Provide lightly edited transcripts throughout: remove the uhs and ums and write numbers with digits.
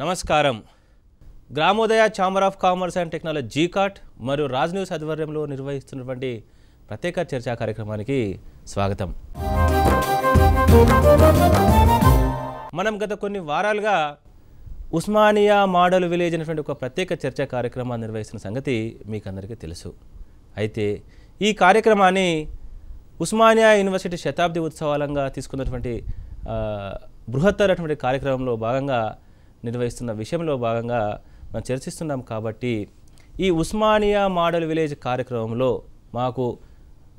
నమస్కారం. Gramodaya chamber of commerce and technology GCAT మరియు Raj news ఆధ్వర్యంలో నిర్వహిస్తున్నటువంటి ప్రత్యేక చర్చా కార్యక్రమానికి స్వాగతం. మనం గత కొన్ని వారాలుగా ఉస్మానియా మోడల్ విలేజ్ అనేటువంటి ఒక ప్రత్యేక చర్చా కార్యక్రమాన్ని నిర్వహిస్తున్న సంగతి మీకు అందరికీ తెలుసు. అయితే ఈ కార్యక్రమాన్ని ఉస్మానియా యూనివర్సిటీ శతాబ్ది ఉత్సవాలంగా తీసుకున్నటువంటి బృహత్తరటువంటి కార్యక్రమంలో భాగంగా నిర్వహిస్తున్న విషయంలో భాగంగా మనం చర్చిస్తున్నాం. కాబట్టి ఈ ఉస్మానియా మోడల్ విలేజ్ కార్యక్రమంలో మాకు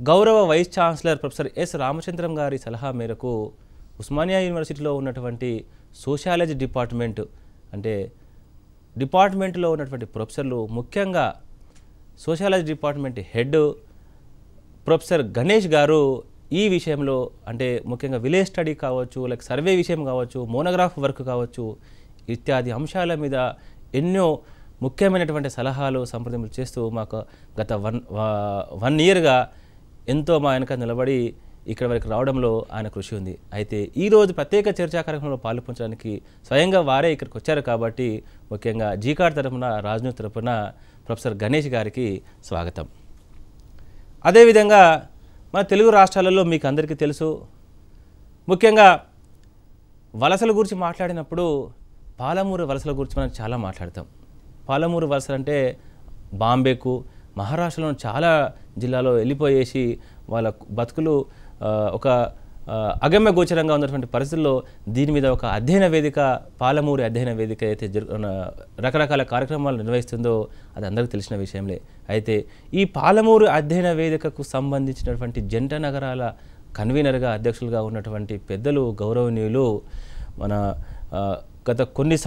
గౌరవ vice chancellor professor S Ramachandram గారి సలహా మేరకు ఉస్మానియా యూనివర్సిటీలో ఉన్నటువంటి సోషాలజీ డిపార్ట్మెంట్లో ఉన్నటువంటి ప్రొఫెసర్లు, ముఖ్యంగా sociology department head professor Ganesh గారు ఈ విషయంలో అంటే ముఖ్యంగా విలేజ్ స్టడీ కావచ్చు, లైక్ సర్వే విషయం కావచ్చు, మోనోగ్రాఫ్ వర్క్ కావచ్చు, ఇత్యాది అంశాల మీద ఎన్నో ముఖ్యమైనటువంటి సలహాలు సంప్రదింపులు చేస్తూ మాకు గత వన్ ఇయర్గా ఎంతో మా వెనక నిలబడి ఇక్కడ వరకు రావడంలో ఆయన కృషి ఉంది. అయితే ఈరోజు ప్రత్యేక చర్చా కార్యక్రమంలో పాల్పంచడానికి స్వయంగా వారే ఇక్కడికి వచ్చారు. కాబట్టి ముఖ్యంగా జీకాట్ తరఫున, రాజ్ న్యూస్ తరఫున ప్రొఫెసర్ గణేష్ గారికి స్వాగతం. అదేవిధంగా మన తెలుగు రాష్ట్రాలలో మీకు అందరికీ తెలుసు, ముఖ్యంగా వలసల గురించి మాట్లాడినప్పుడు పాలమూరు వలసల గురించి మనం చాలా మాట్లాడతాం. పాలమూరు వలసలు అంటే బాంబేకు, మహారాష్ట్రలో చాలా జిల్లాలో వెళ్ళిపోయేసి వాళ్ళ బతుకులు ఒక అగమ్య గోచరంగా ఉన్నటువంటి పరిస్థితుల్లో దీని మీద ఒక అధ్యయన వేదిక, పాలమూరు అధ్యయన వేదిక అయితే రకరకాల కార్యక్రమాలు నిర్వహిస్తుందో అది అందరికీ తెలిసిన విషయంలే. అయితే ఈ పాలమూరు అధ్యయన వేదికకు సంబంధించినటువంటి జంట నగరాల కన్వీనర్గా, అధ్యక్షులుగా ఉన్నటువంటి పెద్దలు, గౌరవనీయులు మన గత కొన్ని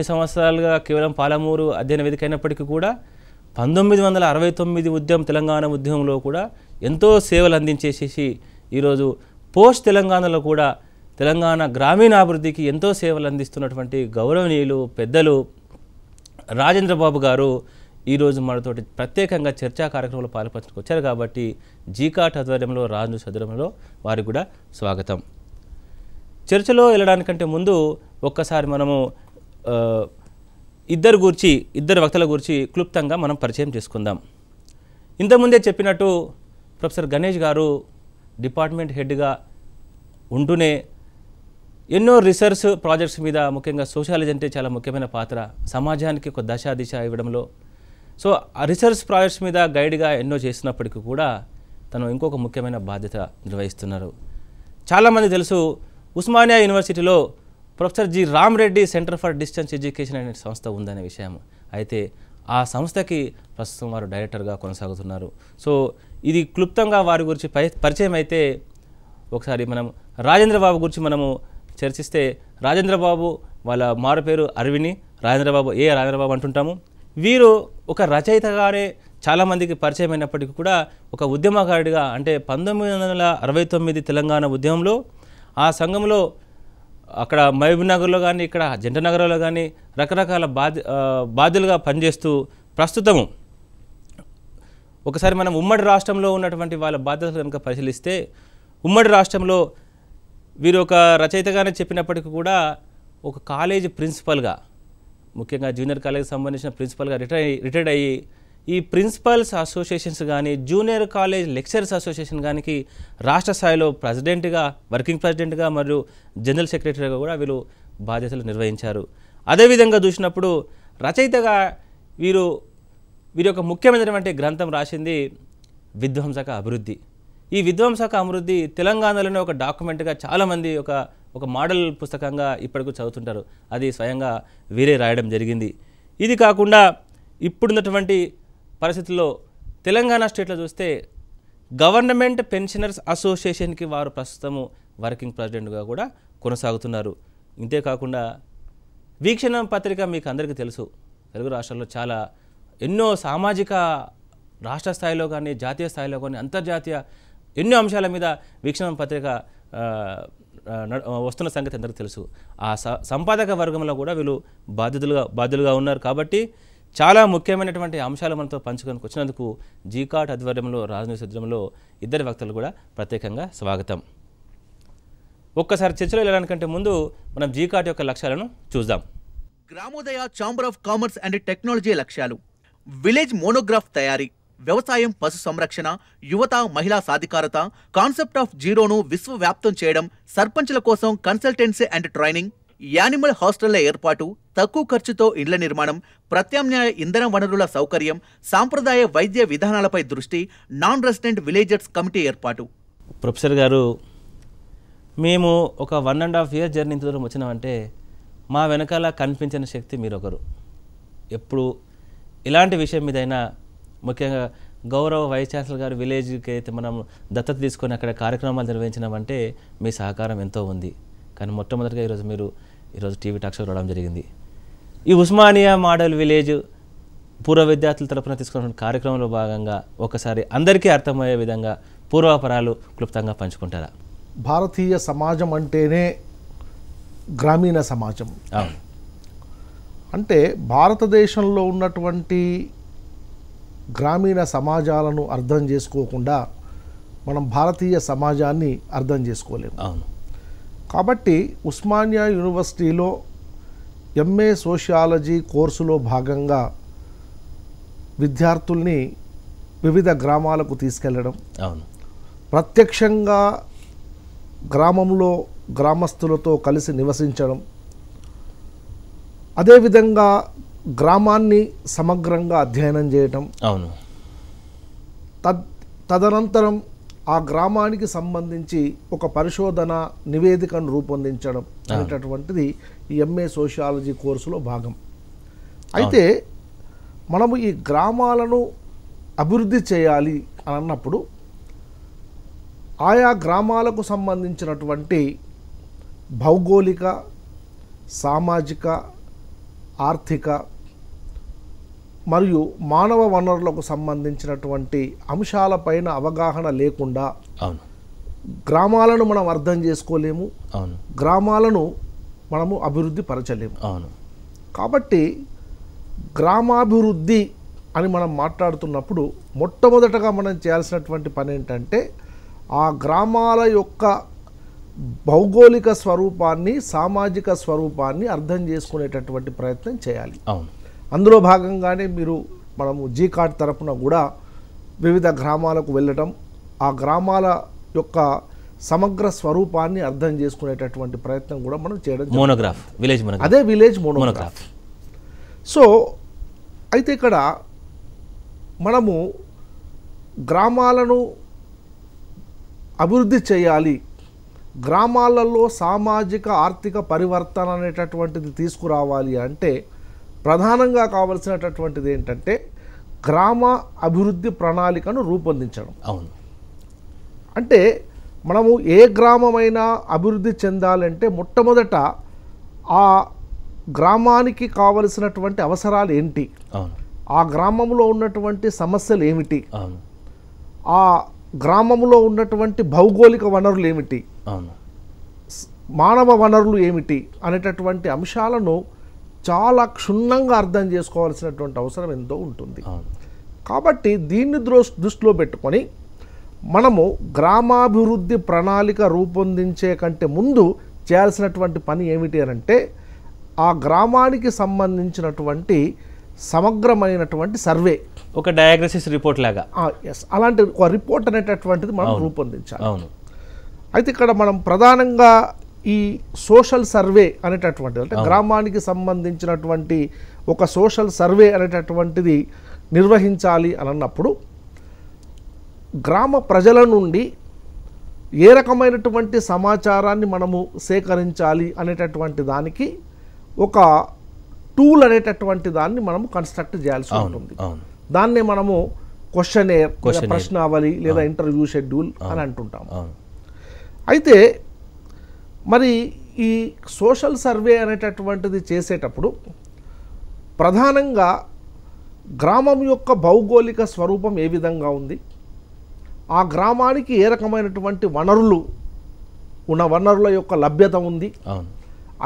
సంవత్సరాలుగా కేవలం పాలమూరు అధ్యయన వేదిక అయినప్పటికీ కూడా 1969 తెలంగాణ ఉద్యమంలో కూడా ఎంతో సేవలు అందించేసేసి ఈరోజు పోస్ట్ తెలంగాణలో కూడా తెలంగాణ గ్రామీణాభివృద్ధికి ఎంతో సేవలు అందిస్తున్నటువంటి గౌరవనీయులు పెద్దలు రాజేంద్ర బాబు గారు ఈరోజు మనతోటి ప్రత్యేకంగా చర్చా కార్యక్రమంలో పాల్పంచుకు వచ్చారు. కాబట్టి జీకాట్ ఆధ్వర్యంలో, రాజ్ న్యూస్ ఆధ్వర్యంలో వారికి కూడా స్వాగతం. చర్చలో వెళ్ళడానికంటే ముందు ఒక్కసారి మనము ఇద్దరు వక్తల గురించి క్లుప్తంగా మనం పరిచయం చేసుకుందాం. ఇంతకుముందే చెప్పినట్టు ప్రొఫెసర్ గణేష్ గారు డిపార్ట్మెంట్ హెడ్గా ఉంటూనే ఎన్నో రీసెర్చ్ ప్రాజెక్ట్స్ మీద, ముఖ్యంగా సోషాలజీ అంటే చాలా ముఖ్యమైన పాత్ర, సమాజానికి ఒక దిశ ఇవ్వడంలో, సో ఆ రీసెర్చ్ ప్రాజెక్ట్స్ మీద గైడ్గా ఎన్నో చేస్తున్నప్పటికీ కూడా తను ఇంకొక ముఖ్యమైన బాధ్యత నిర్వహిస్తున్నారు. చాలామంది తెలుసు, ఉస్మానియా యూనివర్సిటీలో professor G Ram Reddy centre for distance education అనే సంస్థ ఉందనే విషయం. అయితే ఆ సంస్థకి ప్రస్తుతం వారు డైరెక్టర్గా కొనసాగుతున్నారు. సో ఇది క్లుప్తంగా వారి గురించి పరిచయం అయితే ఒకసారి మనం రాజేంద్ర బాబు గురించి మనము చర్చిస్తే, రాజేంద్ర బాబు వాళ్ళ మారు పేరు అరవిని, రాజేంద్ర బాబు అంటుంటాము. వీరు ఒక రచయితగానే చాలామందికి పరిచయం అయినప్పటికీ కూడా ఒక ఉద్యమకారుడిగా, అంటే 1969 తెలంగాణ ఉద్యమంలో ఆ సంఘంలో అక్కడ మహబూబ్నగర్లో కానీ, ఇక్కడ జంటనగర్లో కానీ రకరకాల బాధ్యులుగా పనిచేస్తూ ప్రస్తుతము ఒకసారి మనం ఉమ్మడి రాష్ట్రంలో ఉన్నటువంటి వాళ్ళ బాధ్యతలు కనుక పరిశీలిస్తే, ఉమ్మడి రాష్ట్రంలో వీరు ఒక రచయితగానే చెప్పినప్పటికీ కూడా ఒక కాలేజీ ప్రిన్సిపల్గా, ముఖ్యంగా జూనియర్ కాలేజీకి సంబంధించిన ప్రిన్సిపల్గా రిటైర్డ్ అయ్యి ఈ ప్రిన్సిపల్స్ అసోసియేషన్స్ కానీ, జూనియర్ కాలేజ్ లెక్చరర్స్ అసోసియేషన్ కానీ రాష్ట్ర స్థాయిలో వర్కింగ్ ప్రెసిడెంట్గా మరియు జనరల్ సెక్రటరీగా కూడా వీరు బాధ్యతలు నిర్వహించారు. అదేవిధంగా చూసినప్పుడు రచయితగా వీరి యొక్క ముఖ్యమైనటువంటి గ్రంథం రాసింది విధ్వంసక అభివృద్ధి. ఈ విధ్వంసక అభివృద్ధి తెలంగాణలోనే ఒక డాక్యుమెంట్గా చాలామంది ఒక మోడల్ పుస్తకంగా ఇప్పటికూ చదువుతుంటారు. అది స్వయంగా వీరే రాయడం జరిగింది. ఇది కాకుండా ఇప్పుడున్నటువంటి పరిస్థితుల్లో తెలంగాణ స్టేట్లో చూస్తే గవర్నమెంట్ పెన్షనర్స్ అసోసియేషన్కి వారు ప్రస్తుతము వర్కింగ్ ప్రెసిడెంట్గా కూడా కొనసాగుతున్నారు. ఇంతేకాకుండా వీక్షణం పత్రిక మీకు అందరికీ తెలుసు, తెలుగు రాష్ట్రాల్లో చాలా ఎన్నో సామాజిక రాష్ట్ర స్థాయిలో కానీ, జాతీయ స్థాయిలో కానీ, అంతర్జాతీయ ఎన్నో అంశాల మీద వీక్షణం పత్రిక వస్తున్న సంగతి అందరికీ తెలుసు. ఆ సంపాదక వర్గంలో కూడా వీళ్ళు బాధ్యులుగా ఉన్నారు. కాబట్టి చాలా ముఖ్యమైనటువంటి అంశాలు మనతో పంచుకొని వచ్చినందుకు జీకాట్ ఆధ్వర్యంలో, రాజ్ న్యూస్ ఆధ్వర్యంలో ఇద్దరు వక్తలు కూడా ప్రత్యేకంగా స్వాగతం. ఒక్కసారి చర్చలో వెళ్ళడానికంటే ముందు మనం జీకాట్ యొక్క లక్ష్యాలను చూద్దాం. Gramodaya chamber of commerce and technology లక్ష్యాలు విలేజ్ మోనోగ్రాఫ్ తయారీ, వ్యవసాయం, పశు సంరక్షణ, యువత, మహిళా సాధికారత, కాన్సెప్ట్ ఆఫ్ జీరోను విశ్వవ్యాప్తం చేయడం, సర్పంచ్ల కోసం కన్సల్టెన్సీ అండ్ ట్రైనింగ్, యానిమల్ హాస్టళ్ల ఏర్పాటు, తక్కువ ఖర్చుతో ఇండ్ల నిర్మాణం, ప్రత్యామ్నాయ ఇంధన వనరుల సౌకర్యం, సాంప్రదాయ వైద్య విధానాలపై దృష్టి, నాన్ రెసిడెంట్ విలేజర్స్ కమిటీ ఏర్పాటు. ప్రొఫెసర్ గారు, మేము ఒక 1.5 years జర్నీ ఇంత దూరం వచ్చినామంటే మా వెనకాల కనిపించిన శక్తి మీరొకరు. ఎప్పుడు ఇలాంటి విషయం మీదైనా ముఖ్యంగా గౌరవ వైస్ ఛాన్సలర్ గారు విలేజ్కి అయితే మనం దత్తత తీసుకొని అక్కడ కార్యక్రమాలు నిర్వహించినామంటే మీ సహకారం ఎంతో ఉంది. కానీ మొట్టమొదటిగా ఈరోజు టీవీ టాక్ షో రావడం జరిగింది. ఈ ఉస్మానియా మోడల్ విలేజ్ పూర్వ విద్యార్థుల తరపున తీసుకున్న కార్యక్రమంలో భాగంగా ఒకసారి అందరికీ అర్థమయ్యే విధంగా పూర్వాపరాలు క్లుప్తంగా పంచుకుంటారా? భారతీయ సమాజం అంటేనే గ్రామీణ సమాజం. అంటే భారతదేశంలో ఉన్నటువంటి గ్రామీణ సమాజాలను అర్థం చేసుకోకుండా మనం భారతీయ సమాజాన్ని అర్థం చేసుకోలేము. కాబట్టి ఉస్మానియా యూనివర్సిటీలో ఎంఏ సోషియాలజీ కోర్సులో భాగంగా విద్యార్థుల్ని వివిధ గ్రామాలకు తీసుకెళ్లడం, ప్రత్యక్షంగా గ్రామంలో గ్రామస్తులతో కలిసి నివసించడం, అదేవిధంగా గ్రామాన్ని సమగ్రంగా అధ్యయనం చేయటం, తదనంతరం ఆ గ్రామానికి సంబంధించి ఒక పరిశోధన నివేదికను రూపొందించడం అనేటటువంటిది ఈ ఎంఏ సోషియాలజీ కోర్సులో భాగం. అయితే మనము ఈ గ్రామాలను అభివృద్ధి చేయాలి అని అన్నప్పుడు ఆయా గ్రామాలకు సంబంధించినటువంటి భౌగోళిక, సామాజిక, ఆర్థిక మరియు మానవ వనరులకు సంబంధించినటువంటి అంశాలపైన అవగాహన లేకుండా గ్రామాలను మనం అర్థం చేసుకోలేము, గ్రామాలను మనము అభివృద్ధి పరచలేము. కాబట్టి గ్రామాభివృద్ధి అని మనం మాట్లాడుతున్నప్పుడు మొట్టమొదటగా మనం చేయాల్సినటువంటి పని ఏంటంటే ఆ గ్రామాల యొక్క భౌగోళిక స్వరూపాన్ని, సామాజిక స్వరూపాన్ని అర్థం చేసుకునేటటువంటి ప్రయత్నం చేయాలి. అందులో భాగంగానే మనము జీకాట్ తరపున కూడా వివిధ గ్రామాలకు వెళ్ళడం, ఆ గ్రామాల యొక్క సమగ్ర స్వరూపాన్ని అర్థం చేసుకునేటటువంటి ప్రయత్నం కూడా మనం చేయడం. మోనోగ్రాఫ్, విలేజ్ మోనోగ్రాఫ్, అదే విలేజ్ మోనోగ్రాఫ్. సో అయితే ఇక్కడ మనము గ్రామాలను అభివృద్ధి చేయాలి, గ్రామాలలో సామాజిక ఆర్థిక పరివర్తన అనేటటువంటిది తీసుకురావాలి అంటే ప్రధానంగా కావలసినటువంటిది ఏంటంటే గ్రామ అభివృద్ధి ప్రణాళికను రూపొందించడం. అంటే మనము ఏ గ్రామమైనా అభివృద్ధి చెందాలంటే మొట్టమొదట ఆ గ్రామానికి కావలసినటువంటి అవసరాలు ఏంటి, ఆ గ్రామంలో ఉన్నటువంటి సమస్యలు ఏమిటి, ఆ గ్రామంలో ఉన్నటువంటి భౌగోళిక వనరులు ఏమిటి, మానవ వనరులు ఏమిటి అనేటటువంటి అంశాలను చాలా క్షుణ్ణంగా అర్థం చేసుకోవాల్సినటువంటి అవసరం ఎంతో ఉంటుంది. కాబట్టి దీన్ని దృష్టిలో పెట్టుకొని మనము గ్రామాభివృద్ధి ప్రణాళిక రూపొందించే కంటే ముందు చేయాల్సినటువంటి పని ఏమిటి అంటే ఆ గ్రామానికి సంబంధించినటువంటి సమగ్రమైనటువంటి సర్వే, ఒక డయాగ్నోసిస్ రిపోర్ట్ లాగా, అలాంటి ఒక రిపోర్ట్ అనేటటువంటిది మనం రూపొందించాలి. అయితే ఇక్కడ మనం ప్రధానంగా ఈ సోషల్ సర్వే అనేటటువంటిది, అంటే గ్రామానికి సంబంధించినటువంటి ఒక సోషల్ సర్వే అనేటటువంటిది నిర్వహించాలి అని అన్నప్పుడు గ్రామ ప్రజల నుండి ఏ రకమైనటువంటి సమాచారాన్ని మనము సేకరించాలి అనేటటువంటి దానికి ఒక టూల్ అనేటటువంటి దాన్ని మనము కన్స్ట్రక్ట్ చేయాల్సి ఉంటుంది. దాన్నే మనము క్వశ్చనేర్, ప్రశ్నావళి లేదా ఇంటర్వ్యూ షెడ్యూల్ అని అంటుంటాం. అయితే మరి ఈ సోషల్ సర్వే అనేటటువంటిది చేసేటప్పుడు ప్రధానంగా గ్రామం యొక్క భౌగోళిక స్వరూపం ఏ విధంగా ఉంది, ఆ గ్రామానికి ఏ రకమైనటువంటి వనరుల యొక్క లభ్యత ఉంది,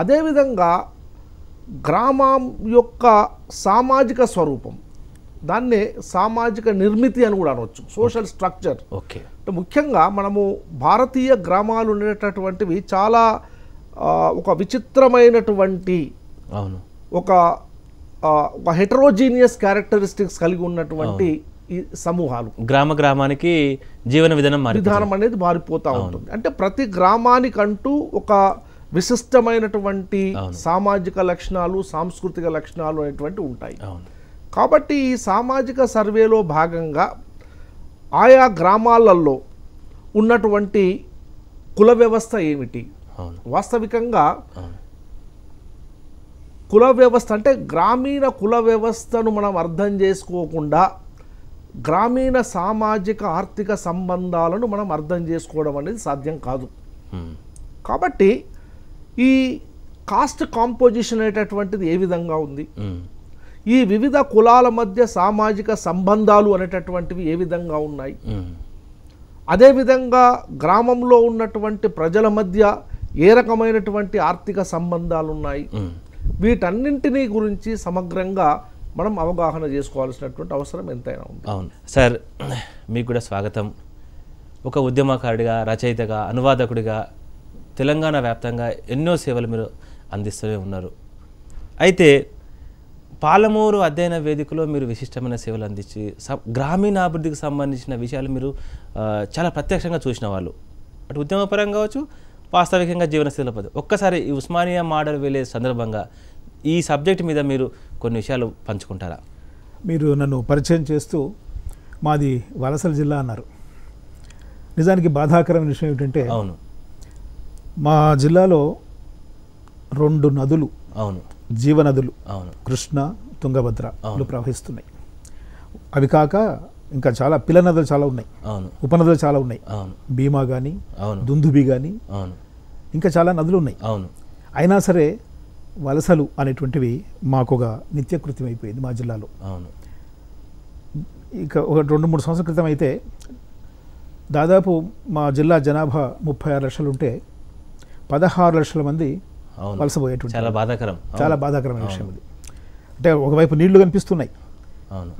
అదేవిధంగా గ్రామం యొక్క సామాజిక స్వరూపం, దాన్నే సామాజిక నిర్మితి అని కూడా అనవచ్చు, సోషల్ స్ట్రక్చర్. ముఖ్యంగా మనము భారతీయ గ్రామాలు ఉండేటటువంటివి చాలా ఒక విచిత్రమైనటువంటి ఒక హెటరోజీనియస్ క్యారెక్టరిస్టిక్స్ కలిగి ఉన్నటువంటి ఈ సమూహాలు. గ్రామానికి జీవన విధానం అనేది మారిపోతూ ఉంటుంది. అంటే ప్రతి గ్రామానికంటూ ఒక విశిష్టమైనటువంటి సామాజిక లక్షణాలు, సాంస్కృతిక లక్షణాలు అనేటువంటి ఉంటాయి. కాబట్టి ఈ సామాజిక సర్వేలో భాగంగా ఆయా గ్రామాలలో ఉన్నటువంటి కుల వ్యవస్థ ఏమిటి, వాస్తవికంగా కుల వ్యవస్థ అంటే గ్రామీణ కుల వ్యవస్థను మనం అర్థం చేసుకోకుండా గ్రామీణ సామాజిక ఆర్థిక సంబంధాలను మనం అర్థం చేసుకోవడం అనేది సాధ్యం కాదు. కాబట్టి ఈ కాస్ట్ కాంపోజిషన్ అనేటటువంటిది ఏ విధంగా ఉంది, ఈ వివిధ కులాల మధ్య సామాజిక సంబంధాలు అనేటటువంటివి ఏ విధంగా ఉన్నాయి, అదేవిధంగా గ్రామంలో ఉన్నటువంటి ప్రజల మధ్య ఏ రకమైనటువంటి ఆర్థిక సంబంధాలు ఉన్నాయి, వీటన్నింటినీ గురించి సమగ్రంగా మనం అవగాహన చేసుకోవాల్సినటువంటి అవసరం ఎంతైనా ఉంది. అవును సార్, మీకు కూడా స్వాగతం. ఒక ఉద్యమకారుడిగా, రచయితగా, అనువాదకుడిగా తెలంగాణ వ్యాప్తంగా ఎన్నో సేవలు మీరు అందిస్తూనే ఉన్నారు. అయితే పాలమూరు అధ్యయన వేదికలో మీరు విశిష్టమైన సేవలు అందించి గ్రామీణాభివృద్ధికి సంబంధించిన విషయాలు మీరు చాలా ప్రత్యక్షంగా చూసిన వాళ్ళు, అటు ఉద్యమపరంగా కావచ్చు, వాస్తవికంగా జీవనశైలి పద్ధతి. ఒక్కసారి ఈ ఉస్మానియా మోడల్ విలేజ్ సందర్భంగా ఈ సబ్జెక్ట్ మీద మీరు కొన్ని విషయాలు పంచుకుంటారా? మీరు నన్ను పరిచయం చేస్తూ మాది వలసల జిల్లా అన్నారు. నిజానికి బాధాకరమైన విషయం ఏమిటంటే, అవును, మా జిల్లాలో 2 నదులు, అవును, జీవనదులు, అవును, కృష్ణ, తుంగభద్రలు ప్రవహిస్తున్నాయి. అవి కాక ఇంకా చాలా పిల్ల నదులు చాలా ఉన్నాయి, అవును, ఉపనదులు చాలా ఉన్నాయి, అవును, భీమా కానీ, అవును, దుందుబి కానీ, అవును, ఇంకా చాలా నదులు ఉన్నాయి. అవును, అయినా సరే వలసలు అనేటువంటివి మాకు ఒక నిత్యకృత్యం అయిపోయింది మా జిల్లాలో. అవును, ఇక ఒక 2-3 సంవత్సరాల క్రితం అయితే దాదాపు మా జిల్లా జనాభా 36 లక్షలు ఉంటే 16 లక్షల మంది వలసపోయేటువంటి చాలా బాధాకరమైన విషయం అది. అంటే ఒకవైపు నీళ్లు కనిపిస్తున్నాయి,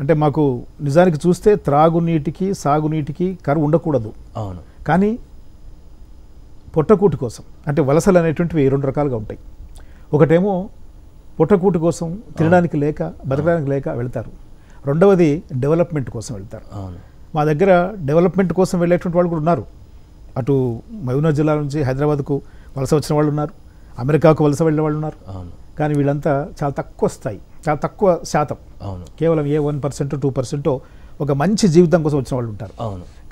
అంటే మాకు నిజానికి చూస్తే త్రాగునీటికి, సాగునీటికి కరువు ఉండకూడదు. అవును, కానీ పొట్టకూటి కోసం అంటే వలసలు అనేటువంటివి 2 రకాలుగా ఉంటాయి. ఒకటేమో పొట్టకూటి కోసం, తినడానికి లేక, బతకడానికి లేక వెళ్తారు. రెండవది డెవలప్మెంట్ కోసం వెళ్తారు. మా దగ్గర డెవలప్మెంట్ కోసం వెళ్ళేటువంటి వాళ్ళు కూడా ఉన్నారు. అటు మహబూబ్నగర్ జిల్లా నుంచి హైదరాబాద్కు వలస వచ్చిన వాళ్ళు ఉన్నారు, అమెరికాకు వలస వెళ్ళిన వాళ్ళు ఉన్నారు. కానీ వీళ్ళంతా చాలా తక్కువ స్థాయి, చాలా తక్కువ శాతం, కేవలం 1% 2% ఒక మంచి జీవితం కోసం వచ్చిన వాళ్ళు ఉంటారు.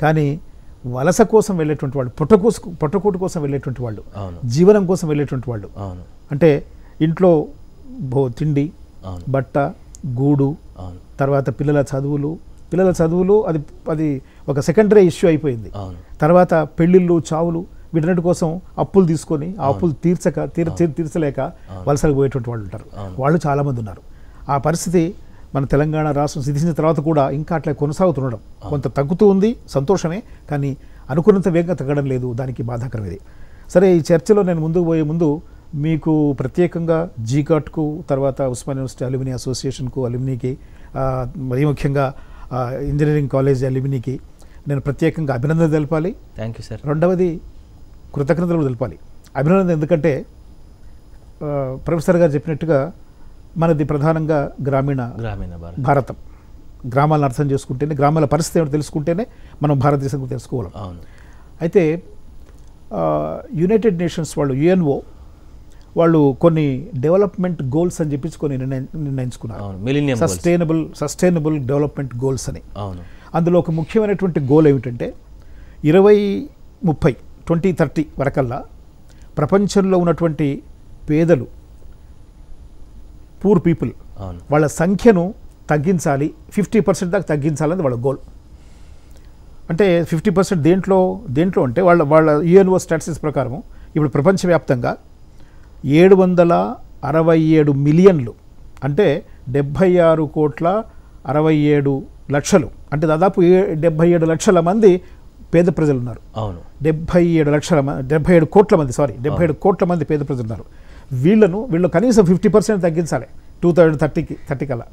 కానీ వలస కోసం వెళ్ళేటువంటి వాళ్ళు, పొట్టకూటి కోసం వెళ్ళేటువంటి వాళ్ళు, జీవనం కోసం వెళ్ళేటువంటి వాళ్ళు, అంటే ఇంట్లో తిండి, బట్ట, గూడు, తర్వాత పిల్లల చదువులు అది ఒక సెకండరీ ఇష్యూ అయిపోయింది. తర్వాత పెళ్ళిళ్ళు, చావులు, వీటన్నిటి కోసం అప్పులు తీసుకొని ఆ అప్పులు తీర్చలేక వలసలకు పోయేటువంటి వాళ్ళు ఉంటారు. వాళ్ళు చాలామంది ఉన్నారు. ఆ పరిస్థితి మన తెలంగాణ రాష్ట్రం సిద్ధించిన తర్వాత కూడా ఇంకా అట్లా కొనసాగుతుండడం, కొంత తగ్గుతూ ఉంది, సంతోషమే, కానీ అనుకున్నంత వేగంగా తగ్గడం లేదు. దానికి బాధాకరం ఇది. సరే, ఈ చర్చలో నేను ముందుకు పోయే ముందు మీకు ప్రత్యేకంగా జీకాట్కు, తర్వాత ఉస్మానియా యూనివర్సిటీ అల్యూమినీ అసోసియేషన్కు, అల్యూమినీకి, మరీ ముఖ్యంగా ఇంజనీరింగ్ కాలేజ్ అల్యూమినీకి నేను ప్రత్యేకంగా అభినందనలు తెలపాలి. Thank you sir. రెండవది కృతజ్ఞతలు తెలపాలి. అభినందన ఎందుకంటే ప్రొఫెసర్ గారు చెప్పినట్టుగా మనది ప్రధానంగా గ్రామీణ భారతం. గ్రామాలను అర్థం చేసుకుంటేనే, గ్రామాల పరిస్థితి ఏమిటో తెలుసుకుంటేనే మనం భారతదేశం గురించి తెలుసుకోగలం. అయితే యునైటెడ్ నేషన్స్ వాళ్ళు, యుఎన్ఓ వాళ్ళు కొన్ని డెవలప్మెంట్ గోల్స్ అని చెప్పి కొన్ని నిర్ణయించుకున్నారు, సస్టైనబుల్ డెవలప్మెంట్ గోల్స్ అని. అందులో ఒక ముఖ్యమైనటువంటి గోల్ ఏమిటంటే 2030 వరకల్లా ప్రపంచంలో ఉన్నటువంటి పేదలు, పూర్ పీపుల్, వాళ్ళ సంఖ్యను తగ్గించాలి, 50% దాకా తగ్గించాలని వాళ్ళ గోల్. అంటే 50% దేంట్లో అంటే వాళ్ళ యుఎన్ఓ స్టాటిస్టిక్స్ ప్రకారం ఇప్పుడు ప్రపంచవ్యాప్తంగా 767 మిలియన్లు, అంటే 76,67,00,000, అంటే దాదాపు 77 లక్షల మంది పేద ప్రజలు ఉన్నారు. 77 కోట్ల మంది పేద ప్రజలు ఉన్నారు. వీళ్ళు కనీసం 50% తగ్గించాలి 2030 కల్లా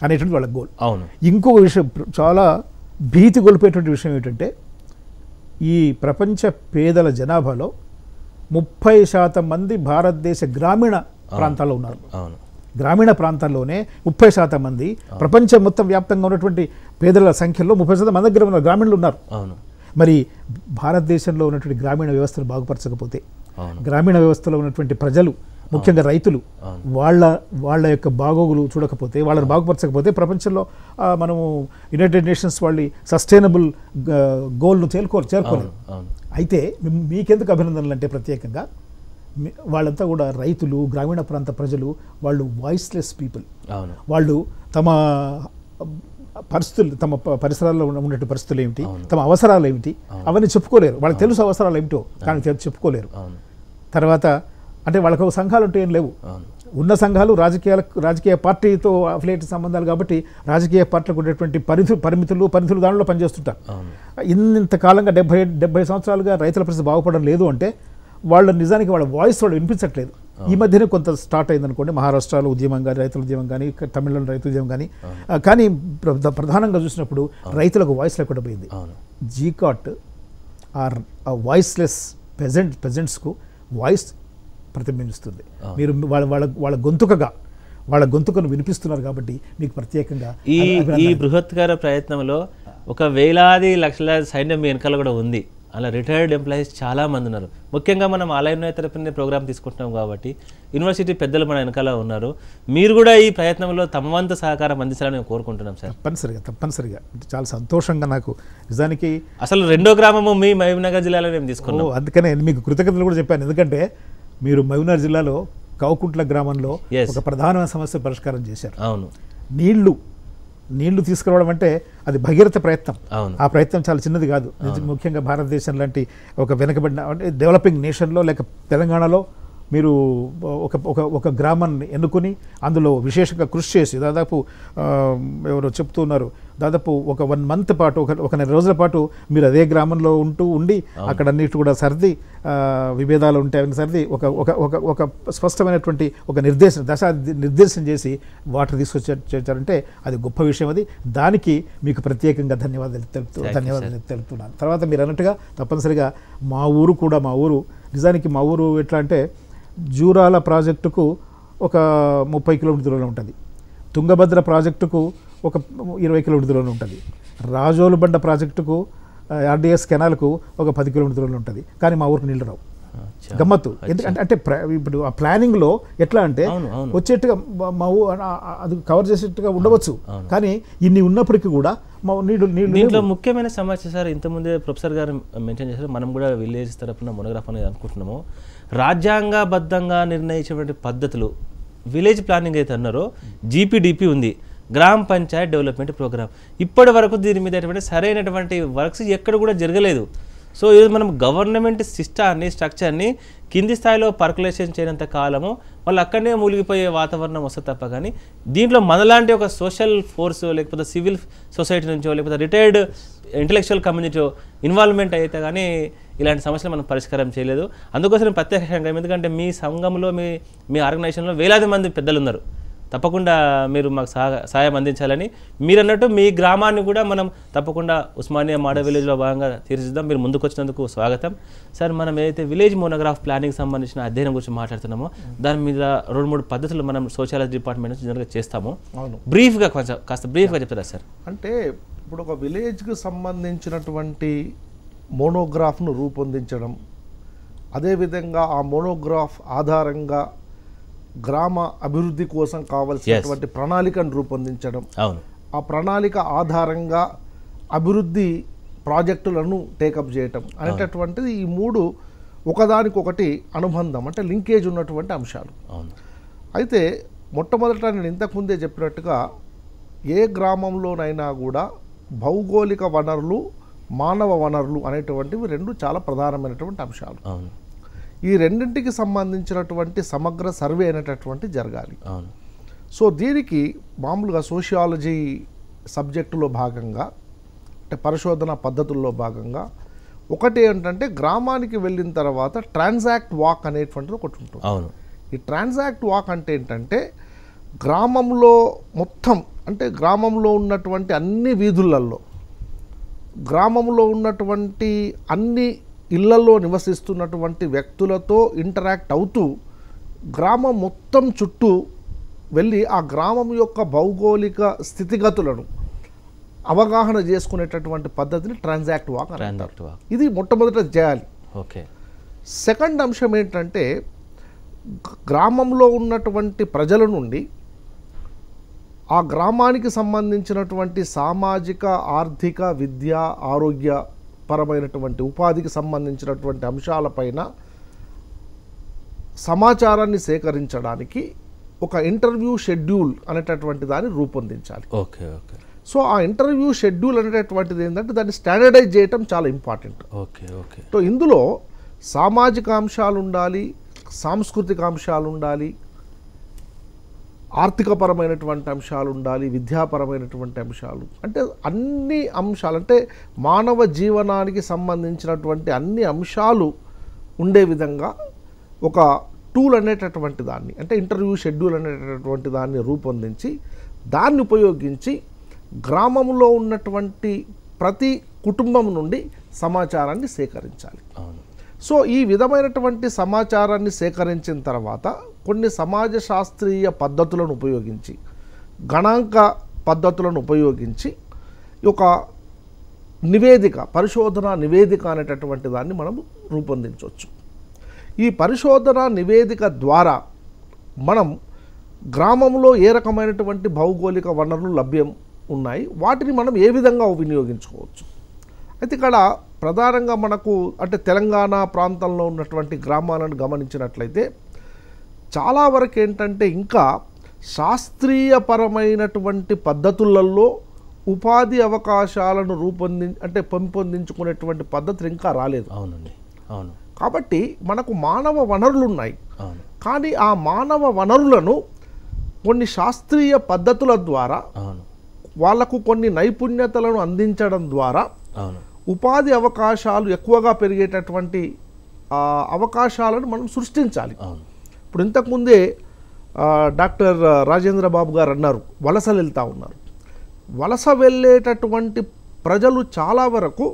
అనేటువంటి వాళ్ళ గోల్. ఇంకొక విషయం, చాలా భీతి గొలిపేటువంటి విషయం ఏంటంటే, ఈ ప్రపంచ పేదల జనాభాలో 30% మంది భారతదేశ గ్రామీణ ప్రాంతాల్లో ఉన్నారు. గ్రామీణ ప్రాంతాల్లోనే 30% మంది ప్రపంచం మొత్తం వ్యాప్తంగా ఉన్నటువంటి పేదల సంఖ్యలో 30% మన దగ్గర ఉన్న గ్రామీణులు ఉన్నారు. మరి భారతదేశంలో ఉన్నటువంటి గ్రామీణ వ్యవస్థను బాగుపరచకపోతే, గ్రామీణ వ్యవస్థలో ఉన్నటువంటి ప్రజలు ముఖ్యంగా రైతులు వాళ్ళ యొక్క బాగోగులు చూడకపోతే, వాళ్ళని బాగుపరచకపోతే ప్రపంచంలో మనము యునైటెడ్ నేషన్స్ వాళ్ళ సస్టైనబుల్ గోల్ను చేరుకోలేరు. అయితే మీకెందుకు అభినందనలు అంటే ప్రత్యేకంగా వాళ్ళంతా కూడా రైతులు, గ్రామీణ ప్రాంత ప్రజలు, వాళ్ళు వాయిస్లెస్ పీపుల్. వాళ్ళు తమ పరిస్థితులు, తమ పరిసరాల్లో ఉన్నటువంటి పరిస్థితులు ఏమిటి, తమ అవసరాలు ఏమిటి అవన్నీ చెప్పుకోలేరు. వాళ్ళకి తెలుసు అవసరాలు ఏమిటో, కానీ చెప్పుకోలేరు. తర్వాత అంటే వాళ్ళకు సంఘాలు ఉంటే ఏం లేవు. ఉన్న సంఘాలు రాజకీయ పార్టీతో అఫిలియేట్ సంబంధాలు కాబట్టి రాజకీయ పార్టీలకు ఉండేటువంటి పరిమితులు దానిలో పనిచేస్తుంటారు. ఇంతకాలంగా 70 సంవత్సరాలుగా రైతుల పరిస్థితి బాగుపడడం లేదు అంటే వాళ్ళ నిజానికి వాళ్ళ వాయిస్ వాళ్ళు వినిపించట్లేదు. ఈ మధ్యనే కొంత స్టార్ట్ అయిందనుకోండి, మహారాష్ట్రలో ఉద్యమం కానీ, రైతుల ఉద్యమం కానీ, తమిళనాడు రైతు ఉద్యమం కానీ. కానీ ప్రధానంగా చూసినప్పుడు రైతులకు వాయిస్ లేకుండా పోయింది. జీకాట్ ఆర్ వాయిస్లెస్ పెజెంట్స్కు వాయిస్ ప్రతిబింబిస్తుంది. మీరు వాళ్ళ గొంతుకను వినిపిస్తున్నారు కాబట్టి మీకు ప్రత్యేకంగా ఈ బృహత్కర ప్రయత్నంలో ఒక వేలాది లక్షల సైన్యం మీ వెనకాల కూడా ఉంది. అలా రిటైర్డ్ ఎంప్లాయీస్ చాలా మంది ఉన్నారు. ముఖ్యంగా మనం ఆలయ తరపున ప్రోగ్రామ్ తీసుకుంటున్నాం కాబట్టి యూనివర్సిటీ పెద్దలు మన వెనకాల ఉన్నారు. మీరు కూడా ఈ ప్రయత్నంలో తమ వంతు సహకారం అందించాలని నేను కోరుకుంటున్నాం సార్. తప్పనిసరిగా చాలా సంతోషంగా నాకు నిజానికి. అసలు రెండో గ్రామము మీ మహబూబ్నగర్ జిల్లాలో మేము తీసుకున్నాం. అందుకనే మీకు కృతజ్ఞతలు కూడా చెప్పాను. ఎందుకంటే మీరు మహబూబ్నగర్ జిల్లాలో కౌకుంట్ల గ్రామంలో ఒక ప్రధానమైన సమస్య పరిష్కారం చేశారు. అవును, నీళ్లు తీసుకురావడం అంటే అది భగీరథ ప్రయత్నం. ఆ ప్రయత్నం చాలా చిన్నది కాదు. ముఖ్యంగా భారతదేశం లాంటి ఒక వెనకబడిన డెవలపింగ్ నేషన్లో లేక తెలంగాణలో మీరు ఒక గ్రామాన్ని ఎన్నుకొని అందులో విశేషంగా కృషి చేసి దాదాపు ఎవరో చెప్తున్నారు, దాదాపు ఒక 1 మంత్ పాటు, ఒక 9 రోజుల పాటు మీరు అదే గ్రామంలో ఉండి అక్కడ అన్నిటి కూడా సర్ది, విభేదాలు ఉంటే అవన్నీ సర్ది ఒక స్పష్టమైనటువంటి ఒక నిర్దేశం చేసి వాటర్ తీసుకొచ్చారంటే అది గొప్ప విషయం. అది దానికి మీకు ప్రత్యేకంగా ధన్యవాదాలు తెలుపుతున్నాను. తర్వాత మీరు అన్నట్టుగా తప్పనిసరిగా మా ఊరు నిజానికి మా ఊరు ఎట్లా అంటే జూరాల ప్రాజెక్టుకు ఒక 30 కిలోమీటర్ దూరంలో ఉంటుంది, తుంగభద్ర ప్రాజెక్టుకు ఒక 20 కిలోమీటర్ దూరంలో ఉంటుంది, రాజోలుబండ ప్రాజెక్టుకు ఆర్డిఎస్ కెనాల్కు ఒక 10 కిలోమీటర్ దూరంలో ఉంటుంది. కానీ మా ఊరికి నీళ్ళు రావు. గమ్మత్తు. ఎందుకంటే అంటే ఇప్పుడు ఆ ప్లానింగ్లో ఎట్లా అంటే వచ్చేట్టుగా మా అది కవర్ చేసేట్టుగా ఉండవచ్చు, కానీ ఇన్ని ఉన్నప్పటికీ కూడా మా నీళ్ళు. ముఖ్యమైన సమస్య సార్, ఇంతకుముందే ప్రొఫెసర్ గారు మెన్షన్ చేశారు, మనం కూడా విలేజ్ తరఫున మోనోగ్రాఫ్ అనేది అనుకుంటున్నాము. రాజ్యాంగబద్ధంగా నిర్ణయించినటువంటి పద్ధతులు విలేజ్ ప్లానింగ్ అయితే అన్నారో జీపీడీపీ ఉంది, గ్రామ పంచాయత్ డెవలప్మెంట్ ప్రోగ్రామ్. ఇప్పటి వరకు దీని మీద సరైనటువంటి వర్క్స్ ఎక్కడ కూడా జరగలేదు. సో ఈరోజు మనం గవర్నమెంట్ స్ట్రక్చర్ని కింది స్థాయిలో పర్కులేషన్ చేయనంత కాలము వాళ్ళు అక్కడనే మూలిగిపోయే వాతావరణం వస్తుంది తప్ప, కానీ దీంట్లో మనలాంటి ఒక సోషల్ ఫోర్స్ లేకపోతే సివిల్ సొసైటీ నుంచో లేకపోతే రిటైర్డ్ ఇంటలెక్చువల్ కమ్యూనిటీ ఇన్వాల్వ్మెంట్ అయితే కానీ ఇలాంటి సమస్యలు మనం పరిష్కారం చేయలేదు. అందుకోసం ప్రత్యేకంగా, ఎందుకంటే మీ సంఘంలో మీ ఆర్గనైజేషన్లో వేలాది మంది పెద్దలు ఉన్నారు, తప్పకుండా మీరు మాకు సహాయం అందించాలని మీరు అన్నట్టు మీ గ్రామాన్ని కూడా మనం తప్పకుండా ఉస్మానియా మోడల్ విలేజ్లో భాగంగా తీర్చిదిద్దాం. మీరు ముందుకు వచ్చినందుకు స్వాగతం సార్. మనం ఏదైతే విలేజ్ మోనోగ్రాఫ్ ప్లానింగ్ సంబంధించిన అధ్యయనం గురించి మాట్లాడుతున్నామో దాని మీద 2-3 పద్ధతులు మనం సోషాలజీ డిపార్ట్మెంట్ నుంచి జనరల్గా చేస్తాము. బ్రీఫ్గా కాస్త బ్రీఫ్గా చెప్తారా సార్? అంటే ఇప్పుడు ఒక విలేజ్కి సంబంధించినటువంటి మోనోగ్రాఫ్ను రూపొందించడం, అదేవిధంగా ఆ మోనోగ్రాఫ్ ఆధారంగా గ్రామ అభివృద్ధి కోసం కావలసినటువంటి ప్రణాళికను రూపొందించడం, ఆ ప్రణాళిక ఆధారంగా అభివృద్ధి ప్రాజెక్టులను టేకప్ చేయటం అనేటటువంటిది ఈ 3 ఒకదానికొకటి అనుబంధం, అంటే లింకేజ్ ఉన్నటువంటి అంశాలు. అయితే మొట్టమొదట నేను ఇంతకుముందే చెప్పినట్టుగా ఏ గ్రామంలోనైనా కూడా భౌగోళిక వనరులు, మానవ వనరులు అనేటువంటివి 2 చాలా ప్రధానమైనటువంటి అంశాలు. ఈ రెండింటికి సంబంధించినటువంటి సమగ్ర సర్వే అనేటటువంటి జరగాలి. సో దీనికి మామూలుగా సోషియాలజీ సబ్జెక్టులో భాగంగా, అంటే పరిశోధన పద్ధతుల్లో భాగంగా ఒకటి ఏంటంటే గ్రామానికి వెళ్ళిన తర్వాత ట్రాన్సాక్ట్ వాక్ అనేటువంటిది ఒకటి ఉంటుంది. ఈ ట్రాన్సాక్ట్ వాక్ అంటే ఏంటంటే గ్రామంలో మొత్తం, అంటే గ్రామంలో ఉన్నటువంటి అన్ని వీధులలో, గ్రామంలో ఉన్నటువంటి అన్ని ఇళ్లలో నివసిస్తున్నటువంటి వ్యక్తులతో ఇంటరాక్ట్ అవుతూ గ్రామం మొత్తం చుట్టూ వెళ్ళి ఆ గ్రామం యొక్క భౌగోళిక స్థితిగతులను అవగాహన చేసుకునేటటువంటి పద్ధతిని ట్రాన్సాక్ట్ వాక్ అంటారు. ఇది మొట్టమొదట చేయాలి. ఓకే. సెకండ్ అంశం ఏంటంటే గ్రామంలో ఉన్నటువంటి ప్రజల నుండి ఆ గ్రామానికి సంబంధించినటువంటి సామాజిక, ఆర్థిక, విద్యా, ఆరోగ్యపరమైనటువంటి ఉపాధికి సంబంధించినటువంటి అంశాలపైన సమాచారాన్ని సేకరించడానికి ఒక ఇంటర్వ్యూ షెడ్యూల్ అనేటటువంటి దాన్ని రూపొందించాలి. ఓకే. ఓకే. సో ఆ ఇంటర్వ్యూ షెడ్యూల్ అనేటటువంటిది ఏంటంటే దాన్ని స్టాండర్డైజ్ చేయటం చాలా ఇంపార్టెంట్. ఓకే. ఓకే. సో ఇందులో సామాజిక అంశాలు ఉండాలి, సాంస్కృతిక అంశాలు ఉండాలి, ఆర్థికపరమైనటువంటి అంశాలు ఉండాలి, విద్యాపరమైనటువంటి అంశాలు, అంటే అన్ని అంశాలు, అంటే మానవ జీవనానికి సంబంధించినటువంటి అన్ని అంశాలు ఉండే విధంగా ఒక టూల్ అనేటటువంటి దాన్ని, అంటే ఇంటర్వ్యూ షెడ్యూల్ అనేటటువంటి దాన్ని రూపొందించి దాన్ని ఉపయోగించి గ్రామంలో ఉన్నటువంటి ప్రతి కుటుంబం నుండి సమాచారాన్ని సేకరించాలి. సో ఈ విధమైనటువంటి సమాచారాన్ని సేకరించిన తర్వాత కొన్ని సమాజ శాస్త్రీయ పద్ధతులను ఉపయోగించి, గణాంక పద్ధతులను ఉపయోగించి ఒక నివేదిక, పరిశోధన నివేదిక అనేటటువంటి దాన్ని మనం రూపొందించవచ్చు. ఈ పరిశోధన నివేదిక ద్వారా మనం గ్రామంలో ఏ రకమైనటువంటి భౌగోళిక వనరులు లభ్యం ఉన్నాయి, వాటిని మనం ఏ విధంగా వినియోగించుకోవచ్చు. అయితే ఇక్కడ ప్రధానంగా మనకు అంటే తెలంగాణ ప్రాంతంలో ఉన్నటువంటి గ్రామాలను గమనించినట్లయితే చాలా వరకు ఏంటంటే ఇంకా శాస్త్రీయపరమైనటువంటి పద్ధతులలో ఉపాధి అవకాశాలను పెంపొందించుకునేటువంటి పద్ధతులు ఇంకా రాలేదు. అవునండి. అవును. కాబట్టి మనకు మానవ వనరులు ఉన్నాయి, కానీ ఆ మానవ వనరులను కొన్ని శాస్త్రీయ పద్ధతుల ద్వారా వాళ్లకు కొన్ని నైపుణ్యతలను అందించడం ద్వారా ఉపాధి అవకాశాలు ఎక్కువగా పెరిగేటటువంటి అవకాశాలను మనం సృష్టించాలి. ఇప్పుడు ఇంతకుముందే డాక్టర్ రాజేంద్ర బాబు గారు అన్నారు, వలసలు వెళ్తూ ఉన్నారు. వలస వెళ్ళేటటువంటి ప్రజలు చాలా వరకు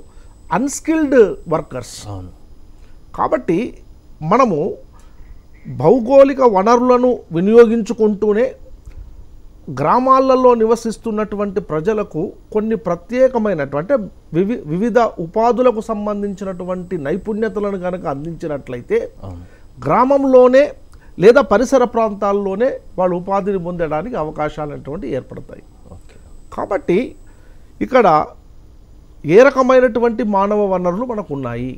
అన్స్కిల్డ్ వర్కర్స్. కాబట్టి మనము భౌగోళిక వనరులను వినియోగించుకుంటూనే గ్రామాలలో నివసిస్తున్నటువంటి ప్రజలకు కొన్ని ప్రత్యేకమైనటువంటి వివిధ ఉపాధులకు సంబంధించినటువంటి నైపుణ్యతలను కనుక అందించినట్లయితే గ్రామంలోనే లేదా పరిసర ప్రాంతాల్లోనే వాళ్ళు ఉపాధిని పొందడానికి అవకాశాలు అనేటువంటి ఏర్పడతాయి. కాబట్టి ఇక్కడ ఏ రకమైనటువంటి మానవ వనరులు మనకు ఉన్నాయి,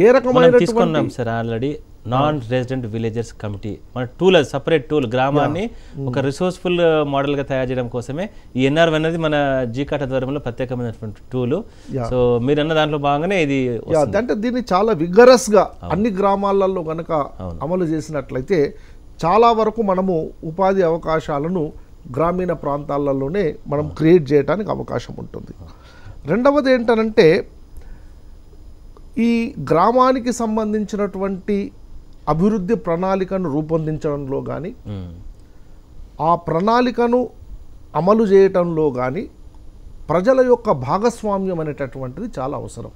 ఏ రకమైనటువంటి sir already non resident villagers committee మన టూల్, సపరేట్ టూల్, గ్రామాన్ని ఒక రిసోర్స్ఫుల్ మోడల్గా తయారు చేయడం కోసమే ఈ ఎన్ఆర్వి అనేది మన జీకాట్ ఆధ్వర్యంలో ప్రత్యేకమైనటువంటి టూల్. సో మీరు అన్న దాంట్లో భాగంగానే ఇది అంటే దీన్ని చాలా విగరస్గా అన్ని గ్రామాలలో కనుక అమలు చేసినట్లయితే చాలా వరకు మనము ఉపాధి అవకాశాలను గ్రామీణ ప్రాంతాలలోనే మనం క్రియేట్ చేయడానికి అవకాశం ఉంటుంది. రెండవది ఏంటంటే ఈ గ్రామానికి సంబంధించినటువంటి అభివృద్ధి ప్రణాళికను రూపొందించడంలో కానీ ఆ ప్రణాళికను అమలు చేయటంలో కానీ ప్రజల యొక్క భాగస్వామ్యం అనేటటువంటిది చాలా అవసరం.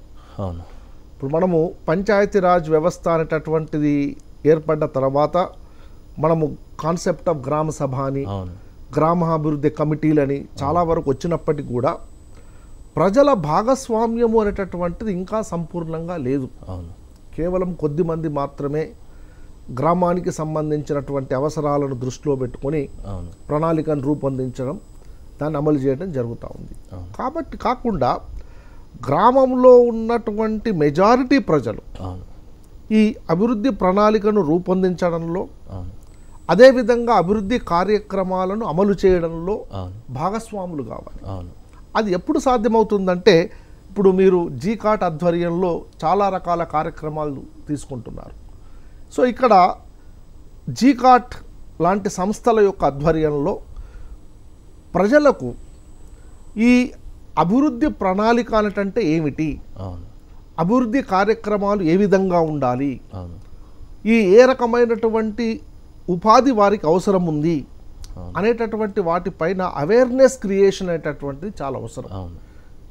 ఇప్పుడు మనము పంచాయతీరాజ్ వ్యవస్థ అనేటటువంటిది ఏర్పడ్డ తర్వాత మనము కాన్సెప్ట్ ఆఫ్ గ్రామ సభ అని, గ్రామాభివృద్ధి కమిటీలని చాలా వరకు వచ్చినప్పటికీ కూడా ప్రజల భాగస్వామ్యము అనేటటువంటిది ఇంకా సంపూర్ణంగా లేదు. కేవలం కొద్ది మంది మాత్రమే గ్రామానికి సంబంధించినటువంటి అవసరాలను దృష్టిలో పెట్టుకొని ప్రణాళికను రూపొందించడం, దాన్ని అమలు చేయడం జరుగుతూ ఉంది. కాబట్టి కాకుండా గ్రామంలో ఉన్నటువంటి మెజారిటీ ప్రజలు ఈ అభివృద్ధి ప్రణాళికను రూపొందించడంలో, అదేవిధంగా అభివృద్ధి కార్యక్రమాలను అమలు చేయడంలో భాగస్వాములు కావాలి. అది ఎప్పుడు సాధ్యమవుతుందంటే ఇప్పుడు మీరు జీకాట్ ఆధ్వర్యంలో చాలా రకాల కార్యక్రమాలు తీసుకుంటున్నారు. సో ఇక్కడ జీకాట్ లాంటి సంస్థల యొక్క ఆధ్వర్యంలో ప్రజలకు ఈ అభివృద్ధి ప్రణాళిక అంటే ఏమిటి, అభివృద్ధి కార్యక్రమాలు ఏ విధంగా ఉండాలి, ఏ రకమైనటువంటి ఉపాధి వారికి అవసరం ఉంది అనేటటువంటి వాటిపైన అవేర్నెస్ క్రియేషన్ అనేటటువంటిది చాలా అవసరం.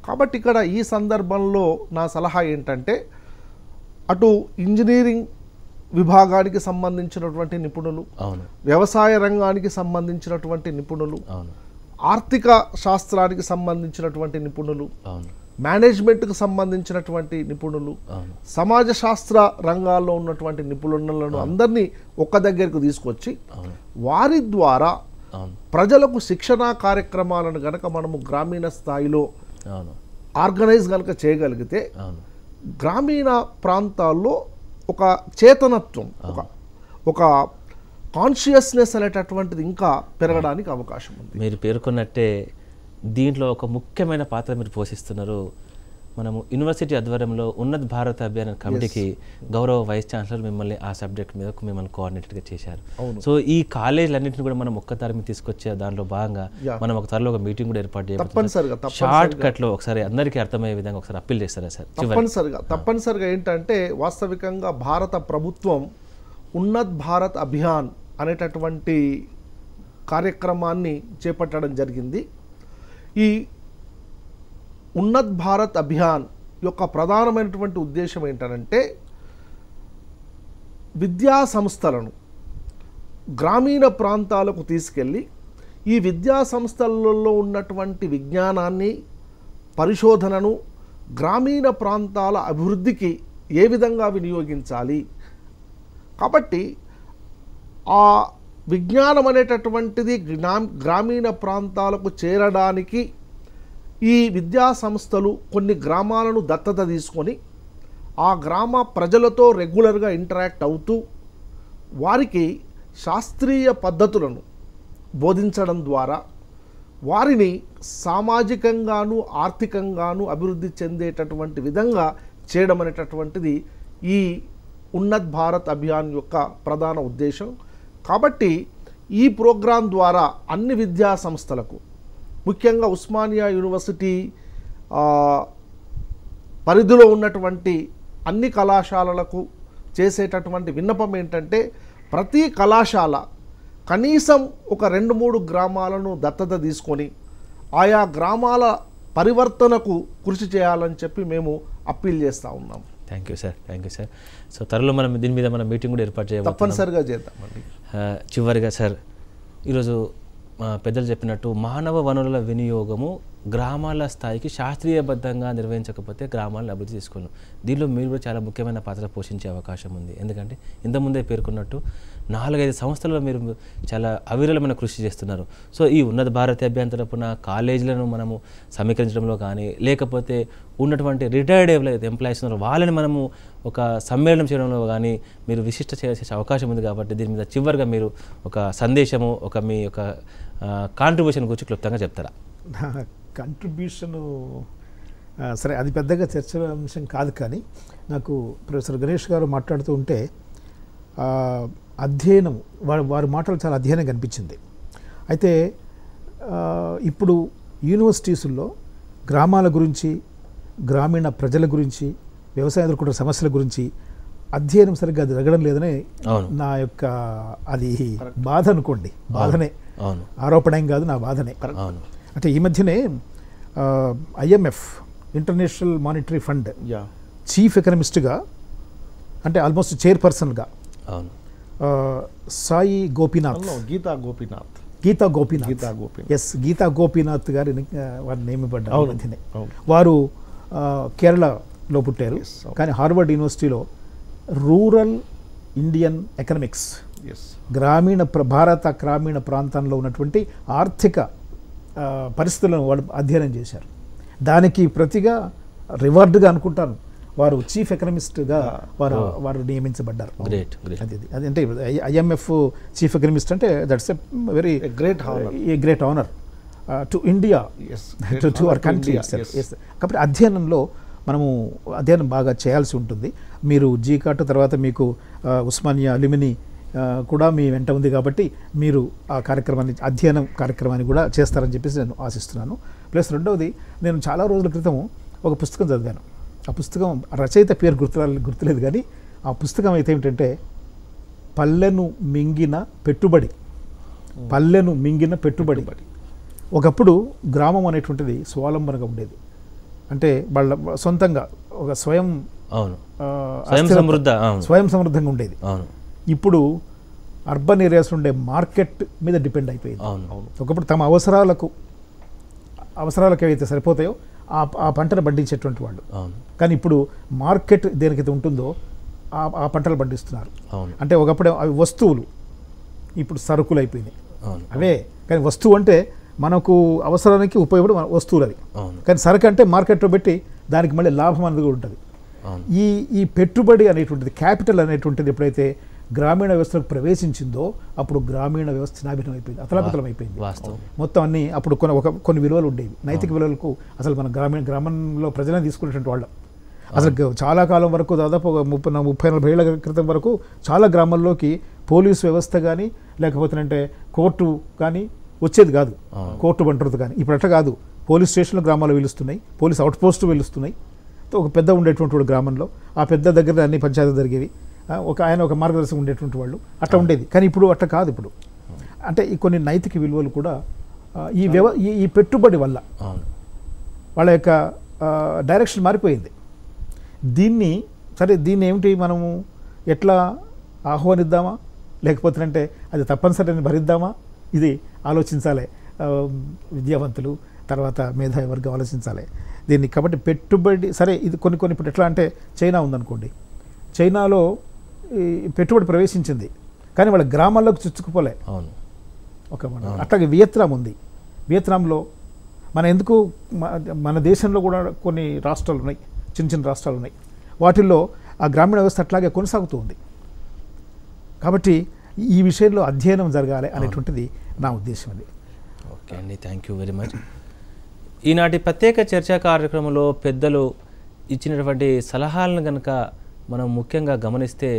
కాబట్టి ఇక్కడ ఈ సందర్భంలో నా సలహా ఏంటంటే అటు ఇంజనీరింగ్ విభాగానికి సంబంధించినటువంటి నిపుణులు, అవును వ్యవసాయ రంగానికి సంబంధించినటువంటి నిపుణులు, అవును ఆర్థిక శాస్త్రానికి సంబంధించినటువంటి నిపుణులు, అవును మేనేజ్మెంట్కు సంబంధించినటువంటి నిపుణులు, అవును సమాజ శాస్త్ర రంగాల్లో ఉన్నటువంటి నిపుణులను అందరినీ ఒక్క దగ్గరకు తీసుకొచ్చి అవును వారి ద్వారా అవును ప్రజలకు శిక్షణా కార్యక్రమాలను గనక మనము గ్రామీణ స్థాయిలో అవును ఆర్గనైజ్ కనుక చేయగలిగితే అవును గ్రామీణ ప్రాంతాల్లో ఒక చేతనత్వం, ఒక కాన్షియస్నెస్ అనేటటువంటిది ఇంకా పెరగడానికి అవకాశం ఉంది. మీరు పేర్కొన్నట్టే దీంట్లో ఒక ముఖ్యమైన పాత్ర మీరు పోషిస్తున్నారు. మనము యూనివర్సిటీ ఆధ్వర్యంలో ఉన్నత్ భారత్ అభియాన్ కమిటీకి గౌరవ వైస్ ఛాన్సలర్ మిమ్మల్ని ఆ సబ్జెక్ట్ మీద మిమ్మల్ని కోఆర్డినేటర్గా చేశారు. సో ఈ కాలేజీలన్నింటినీ కూడా మనం ఒక్క తరమి తీసుకొచ్చే దాంట్లో భాగంగా మనం ఒక త్వరలో ఒక మీటింగ్ కూడా ఏర్పాటు చేయాలి. షార్ట్ కట్లో ఒకసారి అందరికీ అర్థమయ్యే విధంగా ఒకసారి అప్పీల్ చేస్తారా సార్? తప్పనిసరిగా ఏంటంటే వాస్తవికంగా భారత ప్రభుత్వం ఉన్నత్ భారత్ అభియాన్ అనేటటువంటి కార్యక్రమాన్ని చేపట్టడం జరిగింది. ఈ ఉన్నత్ భారత్ అభియాన్ యొక్క ప్రధానమైనటువంటి ఉద్దేశం ఏంటంటే విద్యా సంస్థలను గ్రామీణ ప్రాంతాలకు తీసుకెళ్ళి ఈ విద్యా సంస్థలలో ఉన్నటువంటి విజ్ఞానాన్ని, పరిశోధనను గ్రామీణ ప్రాంతాల అభివృద్ధికి ఏ విధంగా వినియోగించాలి. కాబట్టి ఆ విజ్ఞానం అనేటటువంటిది గ్రామీణ ప్రాంతాలకు చేరడానికి ఈ విద్యా సంస్థలు కొన్ని గ్రామాలను దత్తత తీసుకొని ఆ గ్రామ ప్రజలతో రెగ్యులర్గా ఇంటరాక్ట్ అవుతూ వారికి శాస్త్రీయ పద్ధతులను బోధించడం ద్వారా వారిని సామాజికంగాను ఆర్థికంగాను అభివృద్ధి చెందేటటువంటి విధంగా చేయడం అనేటటువంటిది ఈ ఉన్నత్ భారత్ అభియాన్ యొక్క ప్రధాన ఉద్దేశం. కాబట్టి ఈ ప్రోగ్రాం ద్వారా అన్ని విద్యా సంస్థలకు, ముఖ్యంగా ఉస్మానియా యూనివర్సిటీ పరిధిలో ఉన్నటువంటి అన్ని కళాశాలలకు చేసేటటువంటి విన్నపం ఏంటంటే ప్రతి కళాశాల కనీసం ఒక 2-3 గ్రామాలను దత్తత తీసుకొని ఆయా గ్రామాల పరివర్తనకు కృషి చేయాలని చెప్పి మేము అప్పీల్ చేస్తూ ఉన్నాం. Thank you sir. సో త్వరలో మనం దీని మీద మనం మీటింగ్ కూడా ఏర్పాటు చేయాలి. తప్పనిసరిగా చేద్దామండి. చివరిగా సార్, ఈరోజు పెద్దలు చెప్పినట్టు మానవ వనరుల వినియోగము గ్రామాల స్థాయికి శాస్త్రీయబద్ధంగా నిర్వహించకపోతే గ్రామాలను అభివృద్ధి చేసుకోలేం. దీనిలో మీరు కూడా చాలా ముఖ్యమైన పాత్ర పోషించే అవకాశం ఉంది. ఎందుకంటే ఇంతకుముందే పేర్కొన్నట్టు 4-5 సంవత్సరాల్లో మీరు చాలా అవిరళమైన కృషి చేస్తున్నారు. సో ఈ ఉన్నత భారత అభియాన్ తరపున కాలేజీలను మనము సమీకరించడంలో కానీ, లేకపోతే ఉన్నటువంటి రిటైర్డ్ ఎంప్లాయీస్ ఉన్నారు వాళ్ళని మనము ఒక సమ్మేళనం చేయడంలో కానీ మీరు విశిష్ట చేసే అవకాశం ఉంది. కాబట్టి దీని మీద చివరిగా మీరు ఒక సందేశము, ఒక మీ యొక్క కాంట్రిబ్యూషన్ గురించి క్లుప్తంగా చెప్తారా? కంట్రిబ్యూషను సరే, అది పెద్దగా చర్చ అంశం కాదు. కానీ నాకు ప్రొఫెసర్ గణేష్ గారు మాట్లాడుతూ ఉంటే అధ్యయనం, వారి మాటలు చాలా అధ్యయనం కనిపించింది. అయితే ఇప్పుడు యూనివర్సిటీసుల్లో గ్రామాల గురించి, గ్రామీణ ప్రజల గురించి, వ్యవసాయ ఎదుర్కొంటున్న సమస్యల గురించి అధ్యయనం సరిగ్గా జరగడం లేదని నా యొక్క అది బాధ అనుకోండి. బాధనే, ఆరోపణ ఏం కాదు, నా బాధనే. అంటే ఈ మధ్యనే IMF international monetary fund chief ఎకనమిస్ట్గా, అంటే ఆల్మోస్ట్ చైర్పర్సన్గా సాయి గోపీనాథ్, గీతా గోపీనాథ్ గారి వారు నియమింపడ్డారు మధ్యనే. వారు కేరళలో పుట్టారు, కానీ హార్వర్డ్ యూనివర్సిటీలో రూరల్ ఇండియన్ ఎకనామిక్స్, భారత గ్రామీణ ప్రాంతంలో ఉన్నటువంటి ఆర్థిక పరిస్థితులను వాళ్ళు అధ్యయనం చేశారు. దానికి ప్రతిగా రివార్డుగా అనుకుంటాను వారు చీఫ్ ఎకనమిస్ట్గా వారు నియమించబడ్డారు. అది అంటే IMF చీఫ్ ఎకనమిస్ట్ అంటే that's a very great honour to India, to our country. కాబట్టి అధ్యయనంలో మనము అధ్యయనం బాగా చేయాల్సి ఉంటుంది. మీరు జీకాట్ తర్వాత మీకు ఉస్మానియా అల్యూమినీ కూడా మీ వెంట ఉంది కాబట్టి మీరు ఆ కార్యక్రమాన్ని, అధ్యయనం కార్యక్రమాన్ని కూడా చేస్తారని చెప్పేసి నేను ఆశిస్తున్నాను. ప్లస్ రెండవది, నేను చాలా రోజుల క్రితం ఒక పుస్తకం చదివాను. ఆ పుస్తకం రచయిత పేరు గుర్తులేదు, కానీ ఆ పుస్తకం అయితే ఏమిటంటే పల్లెను మింగిన పెట్టుబడి. ఒకప్పుడు గ్రామం అనేటువంటిది స్వావలంబనగా ఉండేది. అంటే వాళ్ళ సొంతంగా ఒక స్వయం అవును ఆ, స్వయం అస్థిరత, సమృద్ధ, అవును. స్వయం సమృద్ధంగా ఉండేది. అవును ఇప్పుడు అర్బన్ ఏరియాస్ ఉండే మార్కెట్ మీద డిపెండ్ అయిపోయింది. అవును ఒకప్పుడు తమ అవసరాలకు ఏవైతే సరిపోతాయో ఆ పంటను పండించేటువంటి వాళ్ళు. అవును కానీ ఇప్పుడు మార్కెట్ దేనికైతే ఉంటుందో ఆ పంటలు పండిస్తున్నారు. అవును అంటే ఒకప్పుడు అవి వస్తువులు, ఇప్పుడు సరుకులు అయిపోయినాయి. అవును అవే కానీ వస్తువు అంటే మనకు అవసరానికి ఉపయోగపడే వస్తువులు అవి. అవును కానీ సరుకు అంటే మార్కెట్లో పెట్టి దానికి మళ్ళీ లాభం అనేది కూడా ఉంటుంది. అవును ఈ పెట్టుబడి అనేటువంటిది, క్యాపిటల్ అనేటువంటిది ఎప్పుడైతే గ్రామీణ వ్యవస్థకు ప్రవేశించిందో అప్పుడు గ్రామీణ వ్యవస్థ నాభిన్నం అయిపోయింది, అతలాకుతలం అయిపోయింది. వాస్తవం. మొత్తం అన్ని అప్పుడు కొన్ని విలువలు ఉండేవి, నైతిక విలువలకు అసలు మన గ్రామంలో ప్రజలను తీసుకునేటువంటి వాళ్ళం. అసలు చాలా కాలం వరకు, దాదాపు ఒక 30-40 ఏళ్ల క్రితం వరకు చాలా గ్రామాల్లోకి పోలీసు వ్యవస్థ కానీ లేకపోతే కోర్టు కానీ వచ్చేది కాదు, కోర్టు బంటరుది కానీ. ఇప్పుడు అట్లా కాదు, పోలీస్ స్టేషన్లు గ్రామాల్లో వెలుస్తున్నాయి, పోలీస్ అవుట్ పోస్టు వెలుస్తున్నాయి. ఒక పెద్ద ఉండేటువంటి గ్రామంలో ఆ పెద్ద దగ్గర అన్ని పంచాయతీ జరిగేవి, ఒక మార్గదర్శకం ఉండేటువంటి వాళ్ళు అట్లా ఉండేది. కానీ ఇప్పుడు అట్లా కాదు. ఇప్పుడు అంటే ఈ కొన్ని నైతిక విలువలు కూడా ఈ పెట్టుబడి వల్ల వాళ్ళ యొక్క డైరెక్షన్ మారిపోయింది. దీన్ని ఏమిటి, మనము ఎట్లా ఆహ్వానిద్దామా లేకపోతే అది తప్పనిసరిని భరిద్దామా, ఇది ఆలోచించాలి విద్యావంతులు, తర్వాత మేధావి వర్గం ఆలోచించాలి దీన్ని. కాబట్టి పెట్టుబడి సరే, ఇది కొన్ని ఇప్పుడు ఎట్లా అంటే చైనా ఉందనుకోండి, చైనాలో ఈ పెట్టుబడి ప్రవేశించింది కానీ వాళ్ళ గ్రామాల్లోకి చుచ్చుకుపోలే. అట్లాగే వియత్నాం ఉంది. వియత్నాంలో మన దేశంలో కూడా కొన్ని రాష్ట్రాలు ఉన్నాయి, చిన్న రాష్ట్రాలు ఉన్నాయి, వాటిల్లో ఆ గ్రామీణ వ్యవస్థ అట్లాగే కొనసాగుతూ ఉంది. కాబట్టి ఈ విషయంలో అధ్యయనం జరగాలి అనేటువంటిది నా ఉద్దేశం. అది ఓకే అండి, థ్యాంక్ యూ వెరీ మచ్. ఈనాటి ప్రత్యేక చర్చా కార్యక్రమంలో పెద్దలు ఇచ్చినటువంటి సలహాలను కనుక మనం ముఖ్యంగా గమనిస్తే,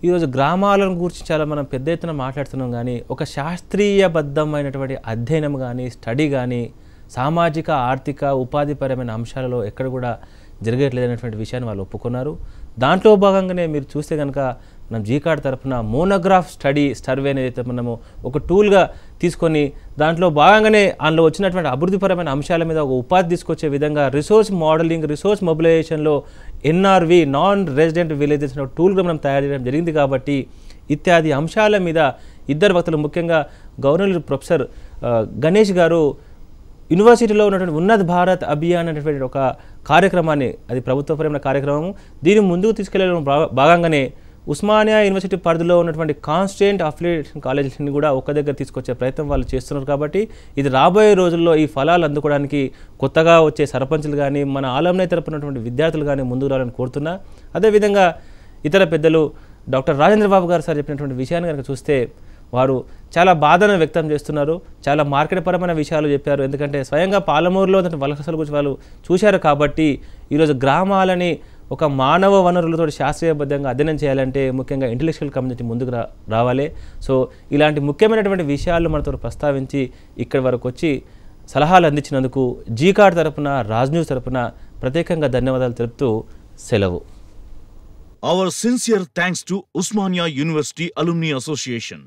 ఈరోజు గ్రామాలను గురించి చాలా మనం పెద్ద ఎత్తున మాట్లాడుతున్నాం, కానీ ఒక శాస్త్రీయబద్ధమైనటువంటి అధ్యయనం కానీ స్టడీ కానీ సామాజిక ఆర్థిక ఉపాధిపరమైన అంశాలలో ఎక్కడ కూడా జరగట్లేదనేటువంటి విషయాన్ని వాళ్ళు ఒప్పుకున్నారు. దాంట్లో భాగంగానే మీరు చూస్తే కనుక మనం జీకార్డ్ తరఫున మోనోగ్రాఫ్ సర్వే అనేది మనము ఒక టూల్గా తీసుకొని దాంట్లో భాగంగానే అందులో వచ్చినటువంటి అభివృద్ధిపరమైన అంశాల మీద ఒక ఉపాధి తీసుకొచ్చే విధంగా రిసోర్స్ మోడలింగ్, రిసోర్స్ మొబిలైజేషన్లో ఎన్ఆర్వి నాన్ రెసిడెంట్ విలేజెస్ టూల్గా మనం తయారు చేయడం జరిగింది. కాబట్టి ఇత్యాది అంశాల మీద ఇద్దరు వక్తలు, ముఖ్యంగా గవర్నర్ ప్రొఫెసర్ గణేష్ గారు యూనివర్సిటీలో ఉన్నటువంటి ఉన్నత్ భారత్ అభియాన్ అనేటువంటి ఒక కార్యక్రమాన్ని, అది ప్రభుత్వపరమైన కార్యక్రమం, దీన్ని ముందుకు తీసుకెళ్లడం భాగంగానే ఉస్మానియా యూనివర్సిటీ పరిధిలో ఉన్నటువంటి కాన్స్టిట్యూయెంట్ అఫిలియేషన్ కాలేజీని కూడా ఒక దగ్గర తీసుకొచ్చే ప్రయత్నం వాళ్ళు చేస్తున్నారు. కాబట్టి ఇది రాబోయే రోజుల్లో ఈ ఫలాలు అందుకోవడానికి కొత్తగా వచ్చే సర్పంచులు కానీ మన ఆలంనై తరపునటువంటి విద్యార్థులు కానీ ముందుకు రావాలని కోరుతున్నా. అదేవిధంగా ఇతర పెద్దలు డాక్టర్ రాజేంద్ర బాబు గారు సార్ చెప్పినటువంటి విషయాన్ని కనుక చూస్తే వారు చాలా బాధను వ్యక్తం చేస్తున్నారు, చాలా మార్కెట్ పరమైన విషయాలు చెప్పారు. ఎందుకంటే స్వయంగా పాలమూరులో వలసల గురించి వాళ్ళు చూశారు. కాబట్టి ఈరోజు గ్రామాలని ఒక మానవ వనరులతో శాస్త్రీయబద్ధంగా అధ్యయనం చేయాలంటే ముఖ్యంగా ఇంటెలెక్చువల్ కమ్యూనిటీ ముందుకు రావాలి. సో ఇలాంటి ముఖ్యమైనటువంటి విషయాలు మనతో ప్రస్తావించి ఇక్కడి వరకు వచ్చి సలహాలు అందించినందుకు జీకార్డ్ తరపున, రాజ్ న్యూస్ తరపున ప్రత్యేకంగా ధన్యవాదాలు తెలుపుతూ సెలవు. Our sincere thanks to Usmania University Alumni Association.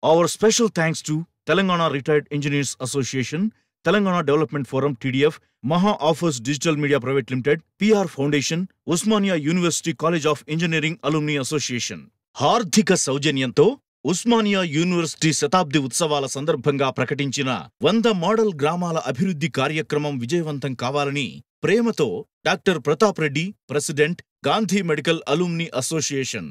Our special thanks to Telangana Retired Engineers Association, Telangana Development Forum TDF, Maha Offers Digital Media Private Limited, PR Foundation, Usmania University College of Engineering Alumni Association. హార్దిక సౌజన్యంతో Osmania university శతాబ్ది ఉత్సవాల సందర్భంగా ప్రకటించిన 100 model గ్రామాల అభివృద్ధి కార్యక్రమం విజయవంతం కావాలని ప్రేమతో doctor Pratap Reddy, president, Gandhi medical alumni association.